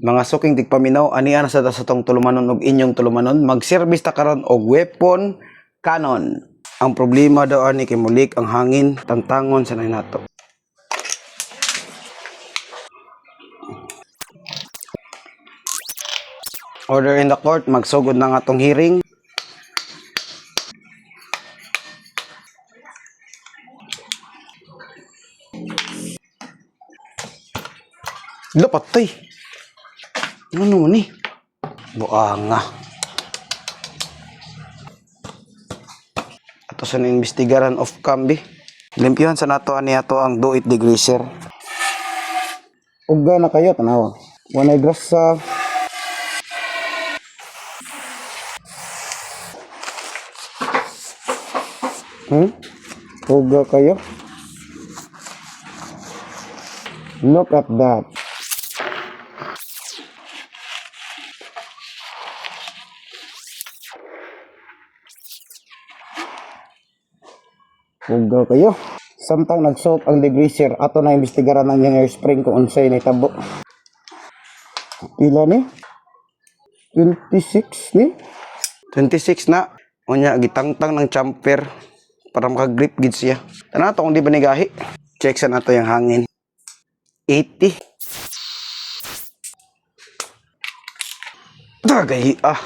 Mga suking tigpaminaw, aniya na sa tong tulumanon og inyong tulumanon, mag-service ta karon og weapon cannon. Ang problema daw ani kay mulik ang hangin, tangtangon sa nato. Order in the court, magsugod na nga tong hearing. Lapatay. Ano man ni? Buanga. Ato sa investigaran of Cambi. Limpyuhan sa nato ani ato ang do it degreaser. Uga na kayo tanawa. Wanay grasa. Uga kayo. Look at that. Ugaw kayo. Samtang nagsuot ang degreaser, ato na imbestigaran ng yung airspring kung unsay nitabo. Pila ni? 26 ni? 26 na. Unya, gitangtang ng champer para makagrip gid siya. Tana to kung di ba nigahi. Check sa nato yung hangin. 80. Tagay ah.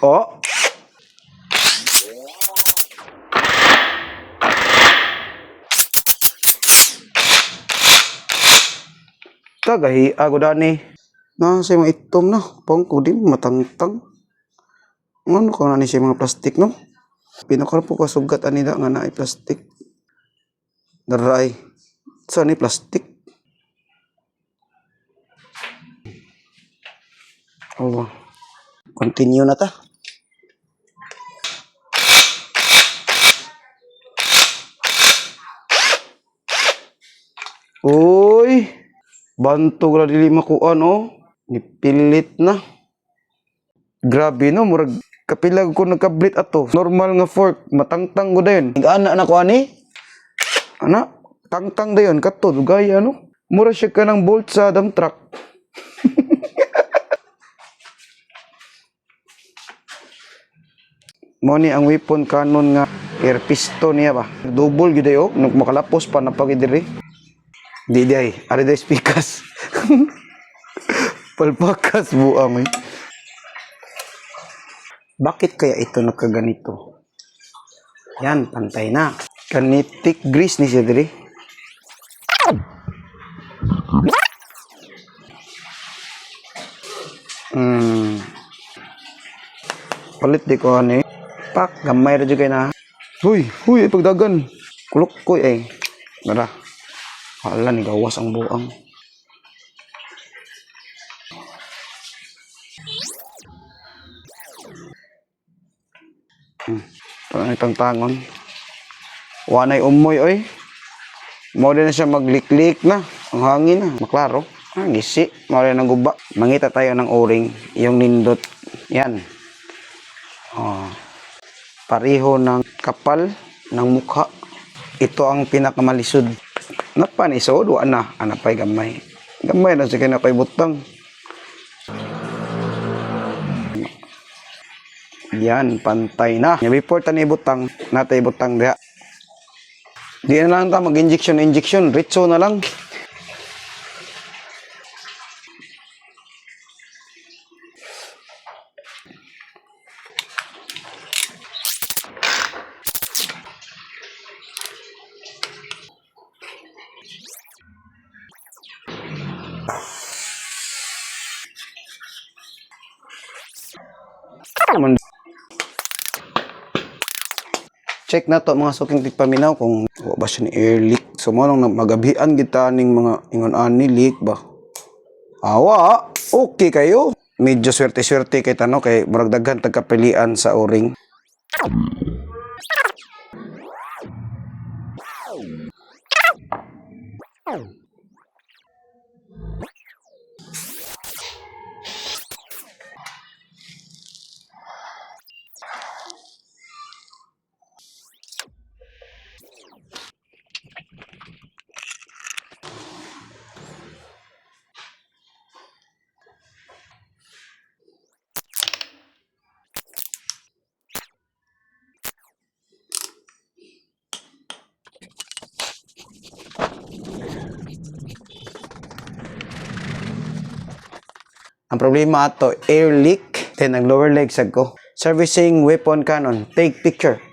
Oh. Tagahi ako dani. Na sa mga itom na. Pangko di matangtang. Ano ka na ni siya mga plastik no? Pinakar po kasugat anida nga na ay plastik. Daray. Saan ni plastik? Oh. Continue na ta. Uy, bantog na dili makuan oh. Nipilit na. Grabe no, murag kapilag ko nagkablit ato. Normal nga fork, matangtang ko dayon. Ana na ko ani. Ana, tangtang dayon kato dugay ano. Mura siya ka ng bolt sa dump truck. Mo ni ang weapon cannon nga air piston niya ba. Double gyud ayo, makalapos pa na pag diri. Di day, ari day speakers. Palpakas buang eh. Bakit kaya ito nakaganito? Yan, pantay na. Kanitik grease ni siya diri. Palit di ko ani. Pak, gamay ra jud kay na. Huy, pagdagan. Kulok ko eh. Nara. Hala ni gawas ang buang. Parang tangtangon. Wanay umoy oy. Mo din na siya magliklik na. Ang hangin na, maklaro. Gisi, mo rin ang guba. Mangita tayo ng o-ring, yung nindot. Yan. Oh. Pareho ng kapal ng mukha. Ito ang pinakamalisod. Napanisod, wala na. Anapay gamay. Gamay na siya kinapay butang. Yan, pantay na. Before tani butang, natay butang diha. Di na lang ta mag-injection, ritso na lang. Check na to mga suking tigpaminaw kung ba siya ni air leak. So mo nang magabian kita ning mga ingon ani leak ba. Awa, okay kayo. Medyo swerte-swerte kay tano kay murag daghan tagkapilian sa o-ring. Ang problema ato, air leak. Then, ang lower leg sad ko. Servicing weapon cannon. Take picture.